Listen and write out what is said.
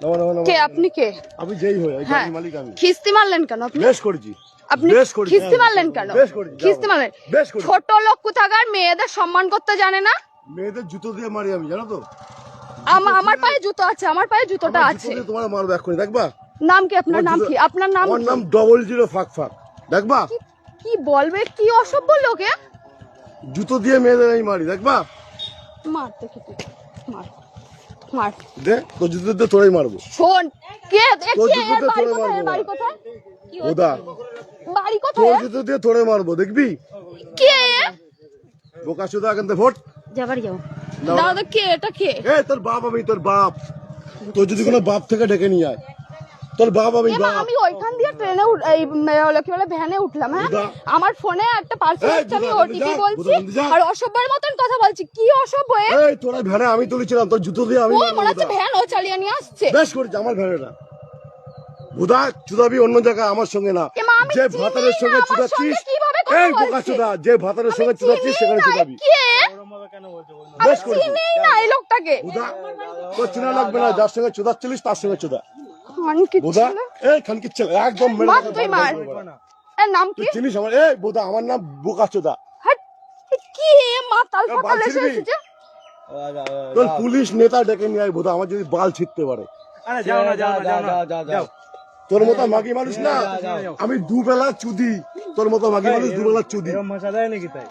কে আপনি? কে আমি যেই হই হ্যাঁ, গাড়ির মালিক আমি। খিস্তি মারলেন কেন আপনি? বেশ করেছি। আপনি বেশ করেছি, খিস্তি হ্যাঁ, মারলেন কেন? বেশ করেছি, খিস্তি যাও। মারলেন? বেশ করেছি। ছোট লোক কোথাকার, মেয়েদের সম্মান করতে জানে না। মেয়েদের জুতো দিয়ে মারি আমি, জানো তো? আমার পায়ে জুতো আছে, আমার পায়ে জুতোটা আমার আছে। জুতো দিয়ে তোমার মারবো এক্ষুনি, দেখবা? নাম কি আপনার? আমার নাম জুতো- কি আপনার? নাম আমার কি? নাম 00 ফাঁক ফাঁক, দেখবা? কি বলবে, কি অসভ্য লোকে। জুতো দিয়ে মেয়েদের আমি মারি, দেখবা? মার দেখি তুই, মার মার। দে তোর জুতো দিয়ে তোরাই মারবো। শোন, কে তোর কে জুতো এর দিয়ে বাড়ি তোরে কোথায়? মারবো এর বাড়ি না। কোথায়? ওদা বাড়ি তোর কোথায়? জুতো দিয়ে তোরে মারবো, দেখবি? কে? বোকা শুধু এখান থেকে ভোট যাবাড়ি যাও। দাও। দাদা কে? এটা কে? এ তোর বাপ, আমি তোর বাপ। তোর যদি কোনো বাপ থেকে ডেকে নিয়ে আয়, তোর বাপ আমি এমা, বাপ। আমি ওইখান দিয়ে ট্রেনে এই কি বলে ভ্যানে উঠলাম। হ্যাঁ, বুদা। আমার ফোনে একটা পার্সেল এই, আসছে, আমি বুদা, ওটিপি যা, বলছি বুদা, যা। আর অসভ্যের মতন কথা বলছি। কি অসভ্য এ? এই তোরা ভ্যানে আমি তুলেছিলাম, তোর জুতো দিয়ে আমি ও মারবো মনে হচ্ছে ওটা। ভ্যান ও চালিয়ে নিয়ে আসছে। বেশ করেছি, আমার ভ্যানেটা বুদা চুদাবি অন্য জায়গায়, আমার সঙ্গে না। এমা, আমি যে চিনি ভাতারের না, সঙ্গে আমার চুদাচ্ছিস, সঙ্গে কিভাবে কথা এই বোকা বলছে? চুদা, যে ভাতারের সঙ্গে আমি চুদাচ্ছিস চিনি সেখানে না, চুদাবি। কে? আমি বেশ করেছি চিনি না এই লোকটাকে। বুদা, তোর চেনা লাগবে না, যার সঙ্গে চুদাচ্ছিলিস তার সঙ্গে চুদা। খানকি বুদা ছেলে। এই খানকি ছেলে, একদম মেরে মার দেবো, তুই বাড়ি মার। দেবো না। এর নাম কি? তুই চিনিস আমার? এই বুদা, আমার নাম বোকা চুদা। হাট, এ কি এ মাতাল এ, ফাতাল বাল এসে ছিড়বি? এসেছে। তোর পুলিশ নেতা ডেকে নিয়ে আয় বুদা, আমার যদি বাল ছিটতে পারে। যাও না, যাও না, যাও না, যাও। তোর মতো মাগি মানুষ না, আমি দুবেলা চুদি। তোর মতো মাগি মানুষ দুবেলা চুদি। এরকম ভাষা দেয় নাকি তাই?